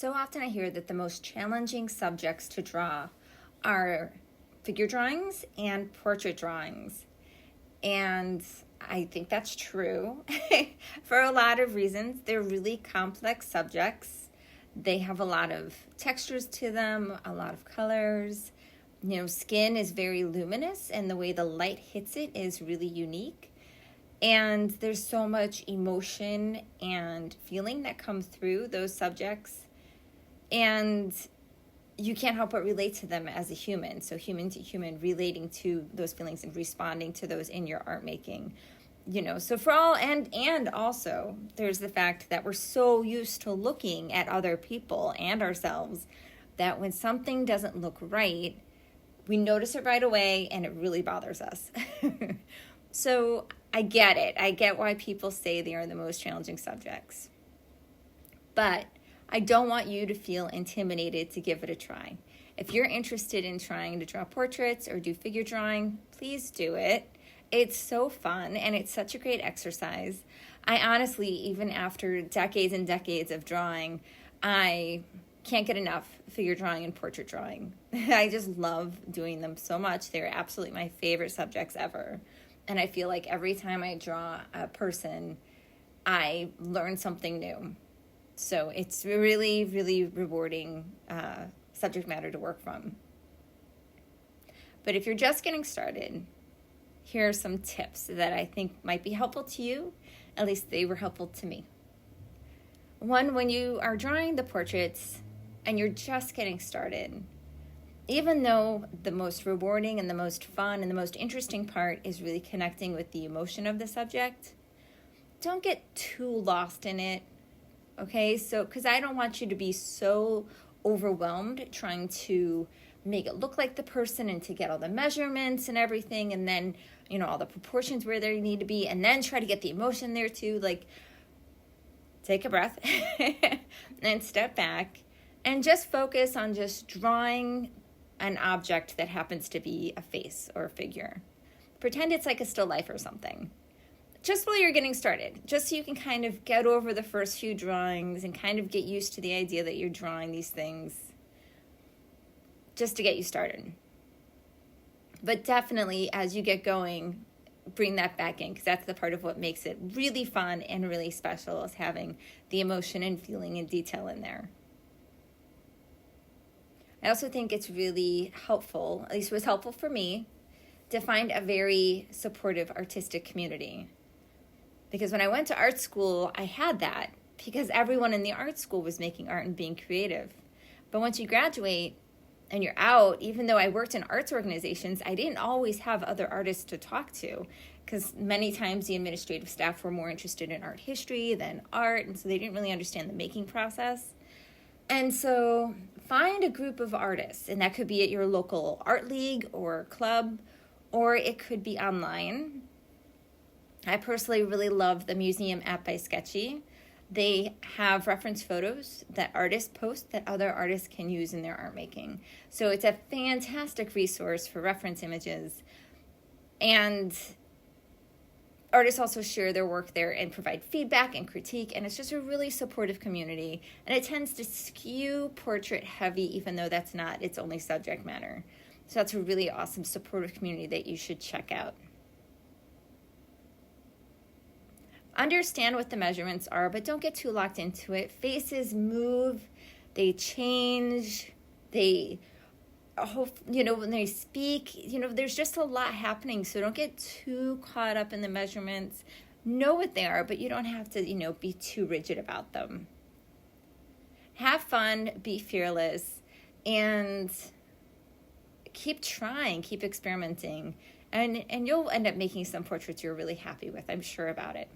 So often I hear that the most challenging subjects to draw are figure drawings and portrait drawings. And I think that's true for a lot of reasons. They're really complex subjects. They have a lot of textures to them, a lot of colors. Skin is very luminous, and the way the light hits it is really unique. And there's so much emotion and feeling that comes through those subjects. And you can't help but relate to them as a human. So human to human, relating to those feelings and responding to those in your art making. So for all, and also there's the fact that we're so used to looking at other people and ourselves that when something doesn't look right, we notice it right away and it really bothers us. So I get it. I get why people say they are the most challenging subjects. But I don't want you to feel intimidated to give it a try. If you're interested in trying to draw portraits or do figure drawing, please do it. It's so fun and it's such a great exercise. I honestly, even after decades and decades of drawing, I can't get enough figure drawing and portrait drawing. I just love doing them so much. They're absolutely my favorite subjects ever. And I feel like every time I draw a person, I learn something new. So it's really, really rewarding subject matter to work from. But if you're just getting started, here are some tips that I think might be helpful to you. At least they were helpful to me. One, when you are drawing the portraits and you're just getting started, even though the most rewarding and the most fun and the most interesting part is really connecting with the emotion of the subject, don't get too lost in it. Okay, so because I don't want you to be so overwhelmed trying to make it look like the person and to get all the measurements and everything, and then, all the proportions where they need to be, and then try to get the emotion there too. Like, take a breath and step back and just focus on just drawing an object that happens to be a face or a figure. Pretend it's like a still life or something. Just while you're getting started, just so you can kind of get over the first few drawings and kind of get used to the idea that you're drawing these things, just to get you started. But definitely, as you get going, bring that back in, because that's the part of what makes it really fun and really special, is having the emotion and feeling and detail in there. I also think it's really helpful, at least it was helpful for me, to find a very supportive artistic community. Because when I went to art school, I had that because everyone in the art school was making art and being creative. But once you graduate and you're out, even though I worked in arts organizations, I didn't always have other artists to talk to, because many times the administrative staff were more interested in art history than art, and so they didn't really understand the making process. And so find a group of artists, and that could be at your local art league or club, or it could be online. I personally really love the Museum app by Sketchy. They have reference photos that artists post that other artists can use in their art making. So it's a fantastic resource for reference images. And artists also share their work there and provide feedback and critique, and it's just a really supportive community. And it tends to skew portrait heavy, even though that's not its only subject matter. So that's a really awesome supportive community that you should check out. Understand what the measurements are, but don't get too locked into it. Faces move, they change, when they speak, there's just a lot happening. So don't get too caught up in the measurements. Know what they are, but you don't have to, be too rigid about them. Have fun, be fearless, and keep trying, keep experimenting. And you'll end up making some portraits you're really happy with. I'm sure about it.